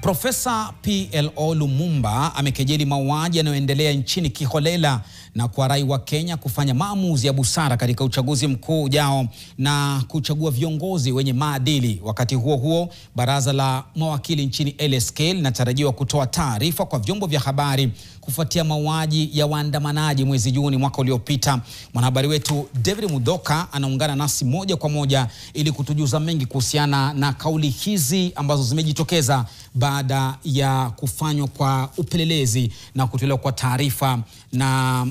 Profesa PLO Lumumba amekejeli mauaji yanayoendelea nchini kiholela na kuwarai wa Kenya kufanya maamuzi ya busara katika uchaguzi mkuu ujao na kuchagua viongozi wenye maadili. Wakati huo huo, baraza la mawakili nchini LSK linatarajiwa kutoa taarifa kwa vyombo vya habari kufuatia mauaji ya waandamanaji mwezi Juni mwaka uliopita. Mwanahabari wetu David Mudoka anaungana nasi moja kwa moja ili kutujuza mengi kuhusiana na kauli hizi ambazo zimejitokeza baada ya kufanywa kwa upelelezi na kutolewa kwa taarifa na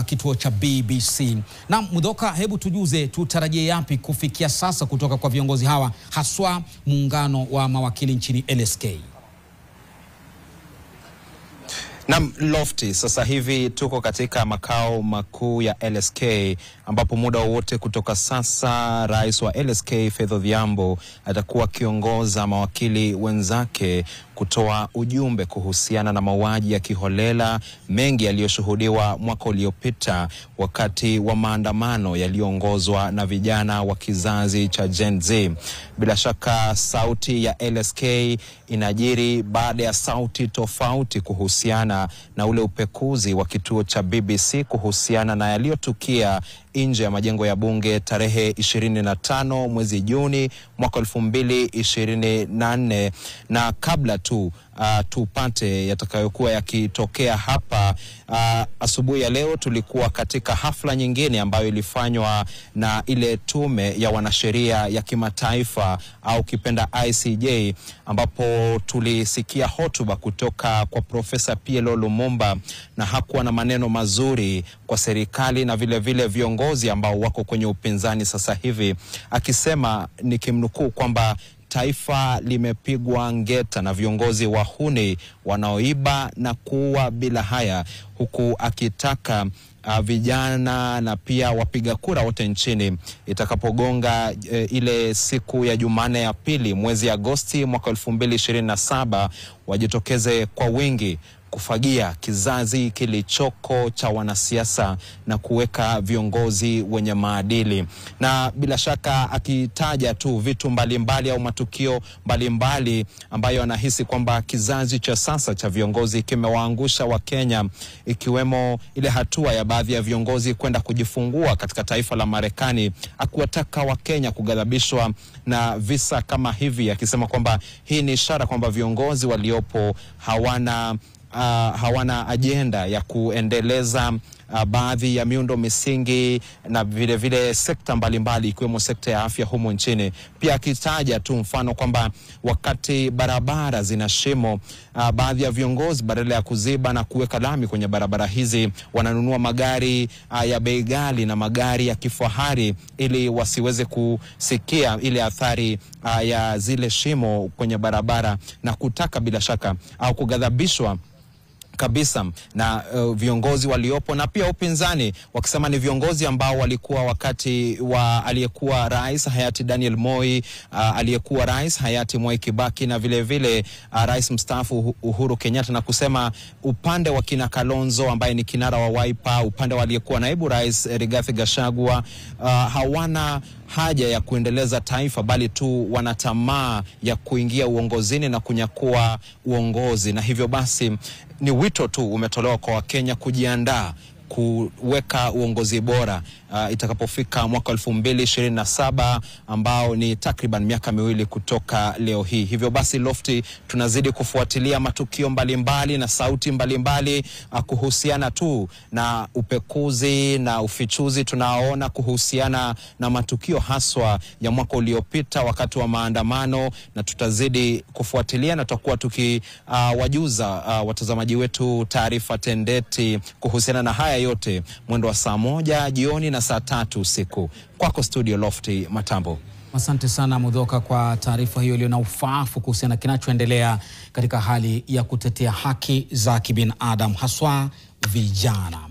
kituo cha BBC. Na Mudoka, hebu tujuze, tutarajie yapi kufikia sasa kutoka kwa viongozi hawa, haswa muungano wa mawakili nchini LSK? Na Lofty, sasa hivi tuko katika makao makuu ya LSK ambapo muda wote kutoka sasa rais wa LSK Faith Odhiambo atakuwa kiongoza mawakili wenzake kutoa ujumbe kuhusiana na mauaji ya kiholela mengi yaliyoshuhudiwa mwaka uliopita wakati wa maandamano yaliyoongozwa na vijana wa kizazi cha Gen Z. Bila shaka sauti ya LSK inajiri baada ya sauti tofauti kuhusiana na ule upekuzi wa kituo cha BBC kuhusiana na yaliyotukia nje ya majengo ya bunge tarehe 25 mwezi Juni mwaka 2024. Na kabla tupate yatakayokuwa yakitokea hapa, asubuhi ya leo tulikuwa katika hafla nyingine ambayo ilifanywa na ile tume ya wanasheria ya kimataifa au kipenda ICJ, ambapo tulisikia hotuba kutoka kwa Profesa PLO Lumumba, na hakuwa na maneno mazuri kwa serikali na vile vile viongozi ambao wako kwenye upinzani sasa hivi, akisema nikimnukuu kwamba taifa limepigwa ngeta na viongozi wahuni wanaoiba na kuua bila haya, huku akitaka vijana na pia wapiga kura wote nchini itakapogonga ile siku ya Jumanne ya pili mwezi Agosti mwaka 2027 wajitokeze kwa wingi kufagia kizazi kilichoko cha wanasiasa na kuweka viongozi wenye maadili. Na bila shaka akitaja tu vitu mbalimbali au matukio mbalimbali ambayo anahisi kwamba kizazi cha sasa cha viongozi kimewaangusha wa Kenya, ikiwemo ile hatua ya baadhi ya viongozi kwenda kujifungua katika taifa la Marekani, akiwataka wa Kenya kughadhabishwa na visa kama hivi, akisema kwamba hii ni ishara kwamba viongozi waliopo hawana ajenda ya kuendeleza baadhi ya miundo misingi na vile vile sekta mbalimbali ikiwemo sekta ya afya humu nchini. Pia akitaja tu mfano kwamba wakati barabara zina shimo, baadhi ya viongozi badala ya kuziba na kuweka lami kwenye barabara hizi wananunua magari ya bei ghali na magari ya kifahari ili wasiweze kusikia ile athari ya zile shimo kwenye barabara, na kutaka bila shaka au kughadhabishwa kabisa na viongozi waliopo na pia upinzani, wakisema ni viongozi ambao walikuwa wakati wa aliyekuwa rais hayati Daniel Moi, aliyekuwa rais hayati Mwai Kibaki na vile vile rais mstaafu Uhuru Kenyatta, na kusema upande wa kina Kalonzo ambaye ni kinara wa Wiper, upande wa aliyekuwa naibu rais Rigathi Gachagua, hawana haja ya kuendeleza taifa bali tu wanatamaa ya kuingia uongozini na kunyakua uongozi. Na hivyo basi ni wito tu umetolewa kwa Wakenya kujiandaa kuweka uongozi bora itakapofika mwaka 2027 ambao ni takriban miaka miwili kutoka leo hii. Hivyo basi Lofty, tunazidi kufuatilia matukio mbalimbali na sauti mbalimbali kuhusiana tu na upekuzi na ufichuzi tunaona kuhusiana na matukio haswa ya mwaka uliopita wakati wa maandamano, na tutazidi kufuatilia na tutakuwa tukiwajuza watazamaji wetu taarifa tendeti kuhusiana na haya yote mwendo wa saa 1 jioni na saa 3 usiku. Kwako studio Lofty Matambo. Asante sana Mudoka kwa taarifa hiyo iliyo na ufaafu kuhusiana kinachoendelea katika hali ya kutetea haki za kibinadamu haswa vijana.